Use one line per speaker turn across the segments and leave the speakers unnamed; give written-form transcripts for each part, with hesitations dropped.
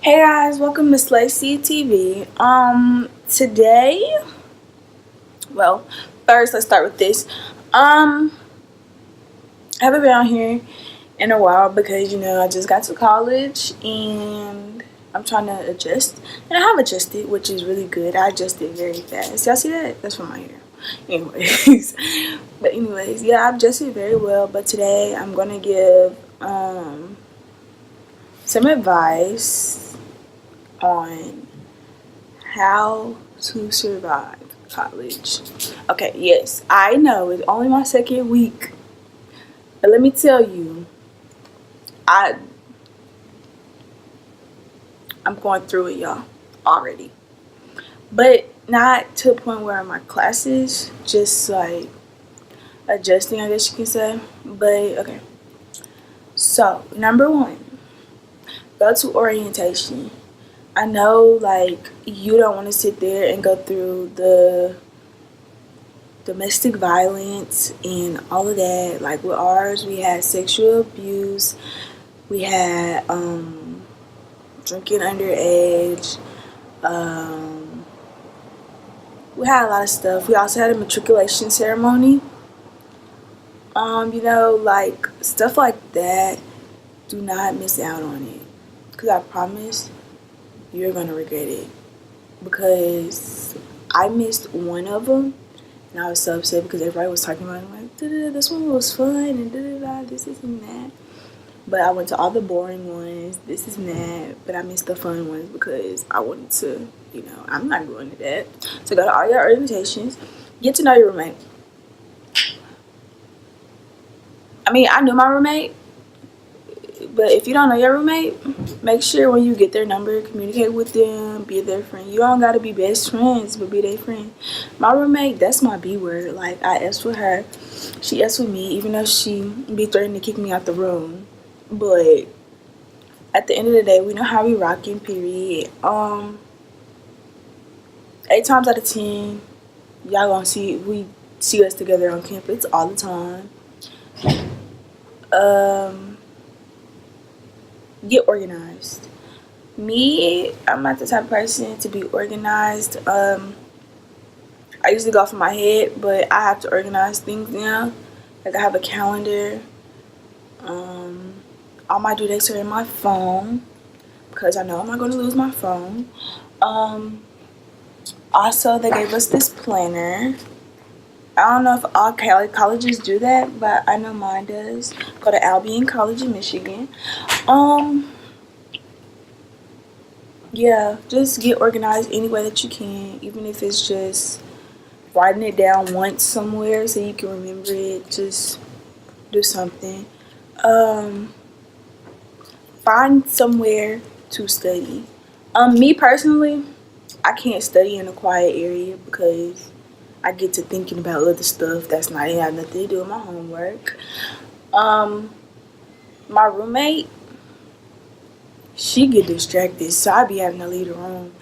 Hey guys, welcome to Slacy TV. Today, well, first let's start with this. I haven't been on here in a while because I just got to college and I'm trying to adjust, and I have adjusted, which is really good. I adjusted very fast. Y'all see that? That's from my hair. Anyways, yeah, I've adjusted very well. But today I'm gonna give some advice on how to survive college. Okay, yes, I know it's only my second week, but let me tell you, I I'm going through it, y'all, already. But not to a point where my classes just like adjusting, I guess you can say. But okay. So, number 1, go to orientation. I know like you don't want to sit there and go through the domestic violence and all of that. Like with ours, we had sexual abuse, we had drinking underage, we had a lot of stuff. We also had a matriculation ceremony. Like stuff like that. Do not miss out on it, because I promise you're gonna regret it. Because I missed one of them, and I was so upset because everybody was talking about it. Like, this one was fun, and this and that. But I went to all the boring ones, this is and that. But I missed the fun ones because I wanted to, I'm not going to that. So go to all your orientations, get to know your roommate. I mean, I knew my roommate, but if you don't know your roommate, make sure when you get their number, communicate with them, be their friend. You don't gotta be best friends, but be their friend. My roommate, that's my B word. Like, I S with her, she S with me, even though she be threatening to kick me out the room. But at the end of the day, we know how we rocking, period. 8 times out of 10, y'all gonna we see us together on campus all the time. Get organized. Me, I'm not the type of person to be organized. I usually go off in my head, but I have to organize things now. Like, I have a calendar. All my due dates are in my phone because I know I'm not going to lose my phone. Also, they gave us this planner. I don't know if all colleges do that, but I know mine does. Go to Albion College in Michigan. Yeah, just get organized any way that you can, even if it's just writing it down once somewhere so you can remember it. Just do something. Find somewhere to study. Me personally, I can't study in a quiet area because I get to thinking about other stuff that's not even have nothing to do with my homework. My roommate, she get distracted, so I be having to leave the room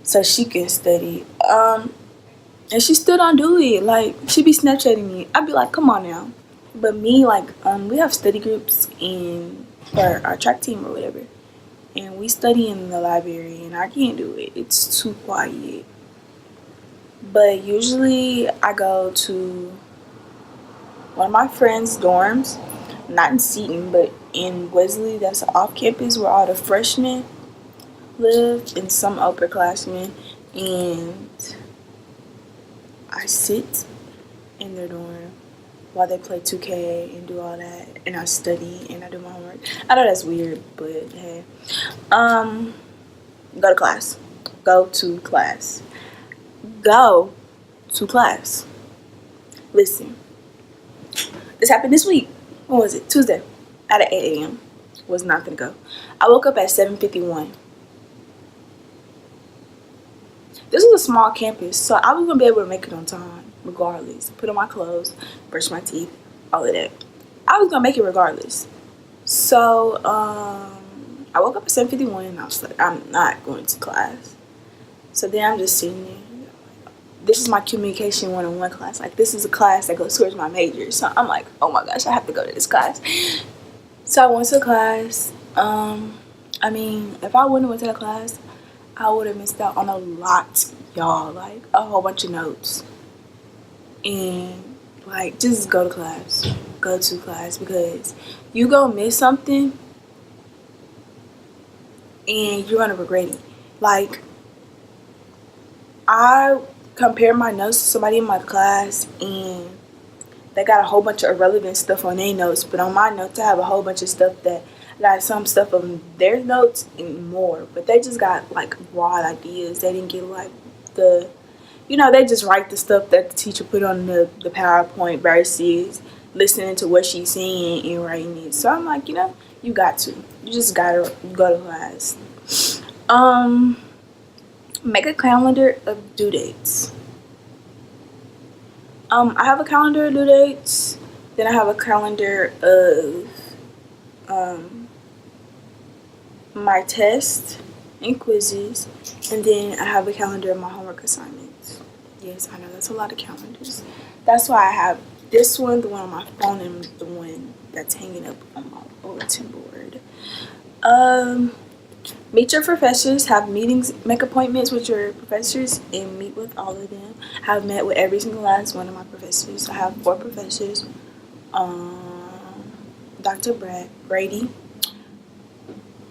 so she can study. And she still don't do it. Like, she be Snapchatting me. I be like, come on now. But me, like, we have study groups for our track team or whatever, and we study in the library, and I can't do it. It's too quiet. But usually I go to one of my friends' dorms, not in Seton, but in Wesley. That's off campus where all the freshmen live and some upperclassmen. And I sit in their dorm while they play 2K and do all that, and I study and I do my homework. I know that's weird, but hey. Go to class. Go to class. Go to class. Listen. This happened this week. What was it? Tuesday. At 8 a.m. Was not gonna go. I woke up at 7:51. This was a small campus, so I was gonna be able to make it on time, regardless. Put on my clothes, brush my teeth, all of that. I was gonna make it regardless. So I woke up at 7:51 and I was like, I'm not going to class. So then I'm just sitting there. This is my communication 101 class. Like, this is a class that goes towards my major. So I'm like, oh my gosh, I have to go to this class. So I went to class. I I mean, if I wouldn't have went to the class, I would have missed out on a lot, y'all. Like a whole bunch of notes. And like just go to class. Go to class because you go miss something and you're gonna regret it. Like I compared my notes to somebody in my class and they got a whole bunch of irrelevant stuff on their notes, but on my notes I have a whole bunch of stuff that got some stuff on their notes and more. But they just got like broad ideas. They didn't get like the they just write the stuff that the teacher put on the PowerPoint versus listening to what she's saying and writing it. So I'm like, you got to. You just gotta go to class. Make a calendar of due dates. I have a calendar of due dates. Then I have a calendar of my tests and quizzes. And then I have a calendar of my homework assignments. Yes, I know that's a lot of calendars. That's why I have this one, the one on my phone, and the one that's hanging up on my bulletin board. Meet your professors, have meetings, make appointments with your professors, and meet with all of them. I've met with every single last one of my professors. I have 4 professors. Dr. Brady.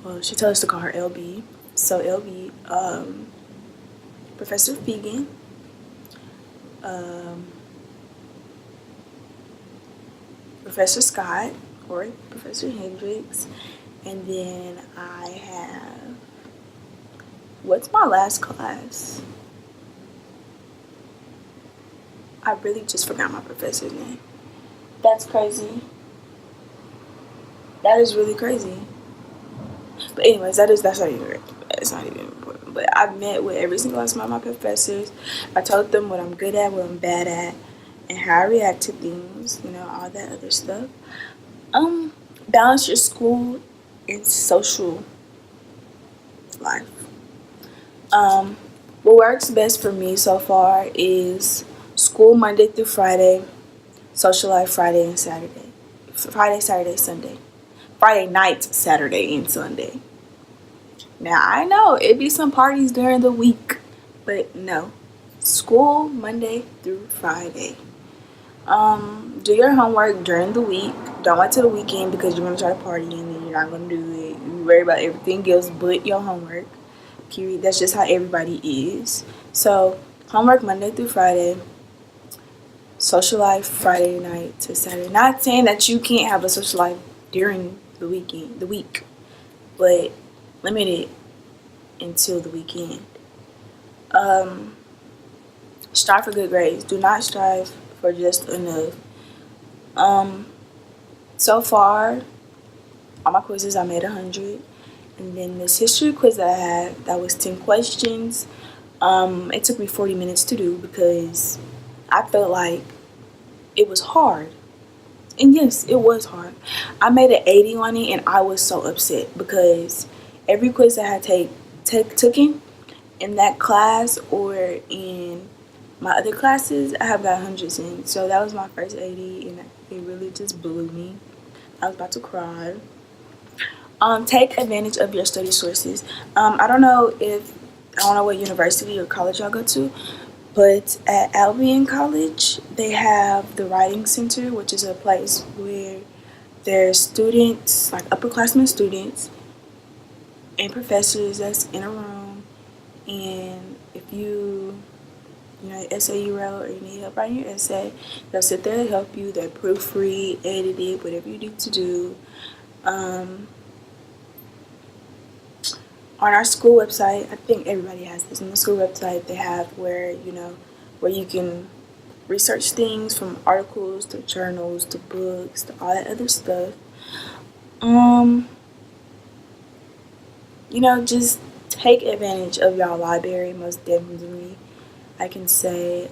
Well, she told us to call her LB. So LB, Professor Fegan, Professor Scott, or Professor Hendricks, and then I have, what's my last class? I really just forgot my professor's name. That's crazy. That is really crazy. But anyways, that's not even it's not even important. But I've met with every single last one of my professors. I told them what I'm good at, what I'm bad at, and how I react to things, all that other stuff. Balance your school and social life. What works best for me so far is school Monday through Friday, social life Friday and Saturday. Friday, Saturday, Sunday. Friday night, Saturday, and Sunday. Now, I know it'd be some parties during the week, but no. School Monday through Friday. Do your homework during the week. Don't wait till the weekend because you're going to try to party and then you're not going to do it. You worry about everything else but your homework. Period. That's just how everybody is. So, homework Monday through Friday. Social life Friday night to Saturday. Not saying that you can't have a social life during the week, but limit it until the weekend. Strive for good grades. Do not strive for just enough. So far, all my quizzes I made 100, and then this history quiz that I had, that was 10 questions. It took me 40 minutes to do because I felt like it was hard. And yes, it was hard. I made an 80 on it and I was so upset because every quiz that I had taken in that class or in my other classes, I have got hundreds in. So that was my first 80 and it really just blew me. I was about to cry. Take advantage of your study sources. I don't know what university or college y'all go to, but at Albion College, they have the Writing Center, which is a place where there's students, like upperclassmen students, and professors that's in a room. And if you essay you wrote or you need help writing your essay, they'll sit there and help you. They proofread, edit it, whatever you need to do. On our school website, I think everybody has this. On the school website, they have where you can research things from articles to journals to books to all that other stuff. Just take advantage of y'all library, most definitely. I can say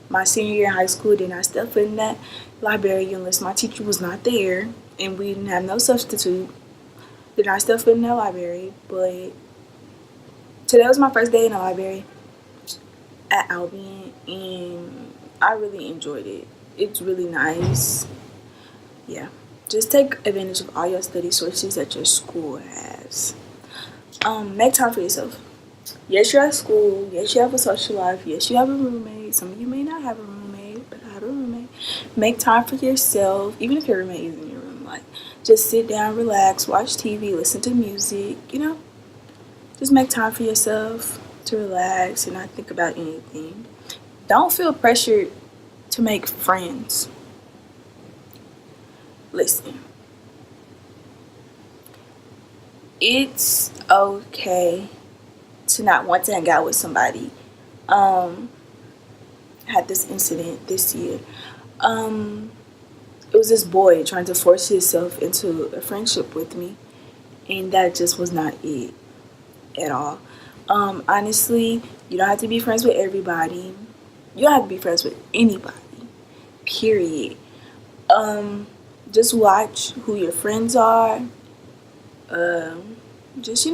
my senior year in high school, did not step foot in that library unless my teacher was not there and we didn't have no substitute. Did not step foot in that library, but today was my first day in the library at Albion and I really enjoyed it. It's really nice. Yeah, just take advantage of all your study sources that your school has. Make time for yourself. Yes, you're at school. Yes, you have a social life. Yes, you have a roommate. Some of you may not have a roommate, but I have a roommate. Make time for yourself, even if your roommate is in your room. Like, just sit down, relax, watch TV, listen to music. Just make time for yourself to relax and not think about anything. Don't feel pressured to make friends. Listen, it's okay to not want to hang out with somebody. I had this incident this year. It was this boy trying to force himself into a friendship with me, and that just was not it at all. Honestly, you don't have to be friends with everybody. You don't have to be friends with anybody. Period. Just watch who your friends are. Just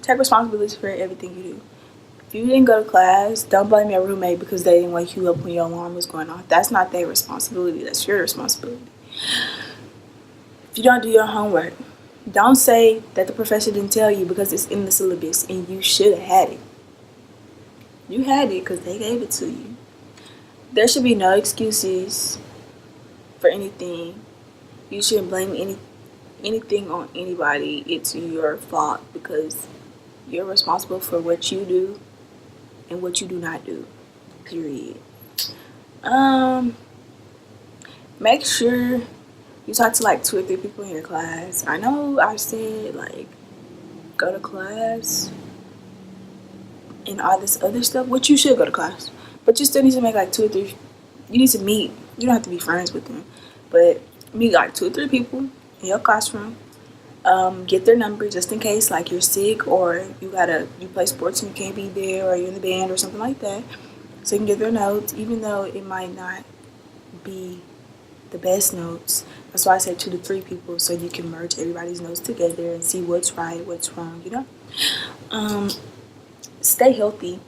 take responsibility for everything you do. If you didn't go to class, don't blame your roommate because they didn't wake you up when your alarm was going off. That's not their responsibility. That's your responsibility. If you don't do your homework, don't say that the professor didn't tell you because it's in the syllabus and you should have had it. You had it because they gave it to you. There should be no excuses for anything. You shouldn't blame anything on anybody. It's your fault because you're responsible for what you do and what you do not do. Period. Make sure you talk to like 2 or 3 people in your class. I know I said like go to class and all this other stuff, which you should go to class, but you still need to make like 2 or 3. You need to meet. You don't have to be friends with them, but meet like 2 or 3 people in your classroom. Get their number just in case like you're sick or you play sports and you can't be there, or you're in the band or something like that, so you can get their notes, even though it might not be the best notes. That's why I said 2 to 3 people, so you can merge everybody's notes together and see what's right, what's wrong. Stay healthy.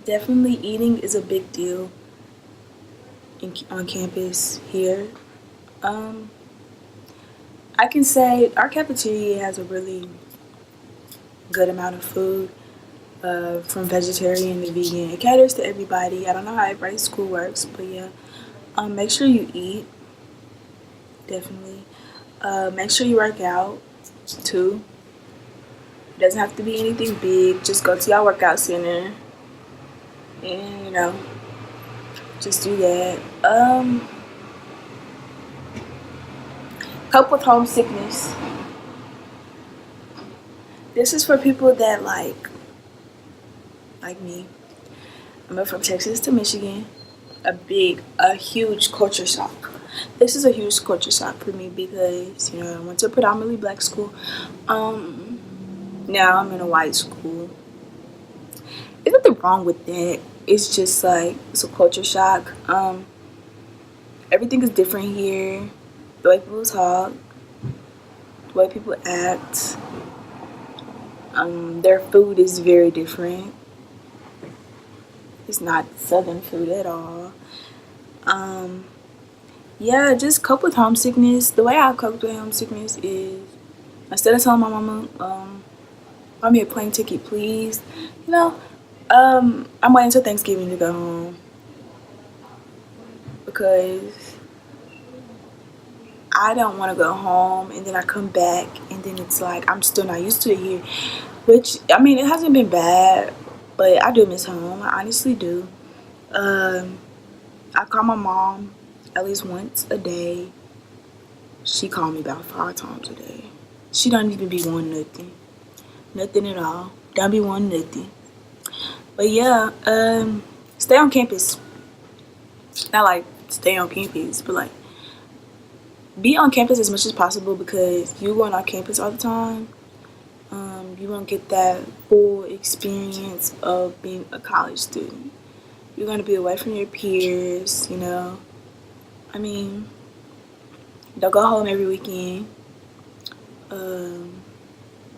Definitely eating is a big deal on campus here. I can say our cafeteria has a really good amount of food, from vegetarian to vegan. It caters to everybody. I don't know how everybody's school works, but yeah. Make sure you eat. Definitely. Make sure you work out too. It doesn't have to be anything big. Just go to your workout center and just do that. Cope with homesickness. This is for people that like me. I moved from Texas to Michigan. A huge culture shock. This is a huge culture shock for me because I went to a predominantly black school. Now I'm in a white school. There's nothing wrong with that. It's just like it's a culture shock. Everything is different here. The way people talk, the way people act. Their food is very different. It's not southern food at all. Yeah, just cope with homesickness. The way I cope with homesickness is instead of telling my mama, buy me a plane ticket, please. I'm waiting until Thanksgiving to go home because I don't want to go home and then I come back and then it's like I'm still not used to it here. Which, I mean, it hasn't been bad, but I do miss home. I honestly do. I call my mom at least once a day. She called me about 5 times a day. She don't even be wanting nothing. Nothing at all. Don't be wanting nothing. But yeah, stay on campus. Not like stay on campus, but like be on campus as much as possible because you going on campus all the time. You won't get that full experience of being a college student. You're going to be away from your peers, I mean, don't go home every weekend.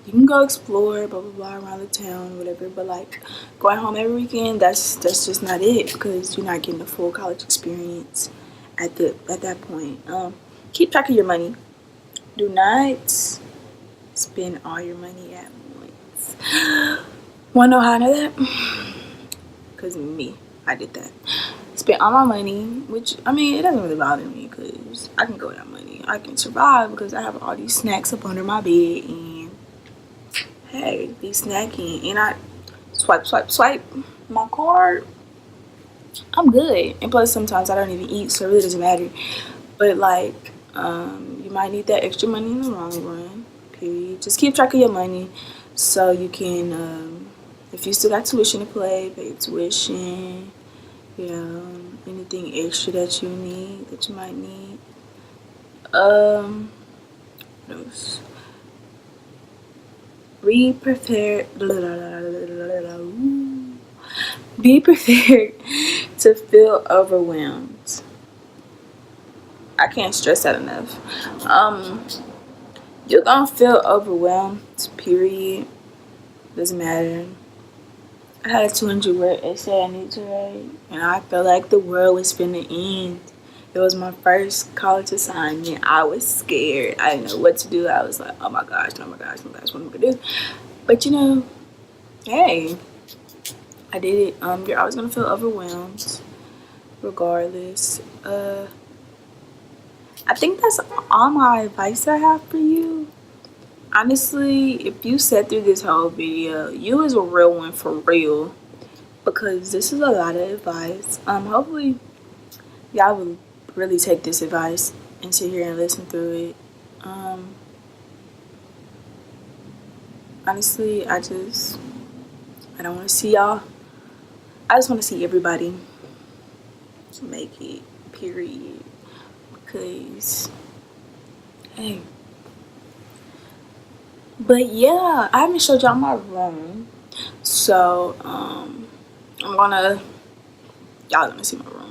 you can go explore, blah blah blah, around the town, whatever. But like going home every weekend, that's just not it because you're not getting the full college experience at that point. Keep track of your money. Do not spend all your money at once. Wanna know how I know that? Because me, I did that. Spent all my money, which I mean, it doesn't really bother me because I can go without money. I can survive because I have all these snacks up under my bed, and hey, be snacking, and I swipe my card. I'm good, and plus sometimes I don't even eat, so it really doesn't matter. But like, you might need that extra money in the long run. Period. Just keep track of your money so you can, if you still got tuition to pay your tuition. You know, anything extra that you need, that you might need. What else? Be prepared. Be prepared to feel overwhelmed. I can't stress that enough. You're gonna feel overwhelmed. Period. Doesn't matter. I had a 200-word essay I needed to write, and I felt like the world was finna end. It was my first college assignment. I was scared. I didn't know what to do. I was like, oh my gosh, oh my gosh, oh my gosh, what am I gonna do? But you know, hey, I did it. You're always gonna feel overwhelmed, regardless. I think that's all my advice I have for you. Honestly, if you sat through this whole video, you is a real one for real. Because this is a lot of advice. Hopefully y'all will really take this advice and sit here and listen through it. Honestly, I don't want to see y'all. I just want to see everybody make it, period. Because, hey. But yeah, I haven't showed y'all my room. So, y'all gonna see my room.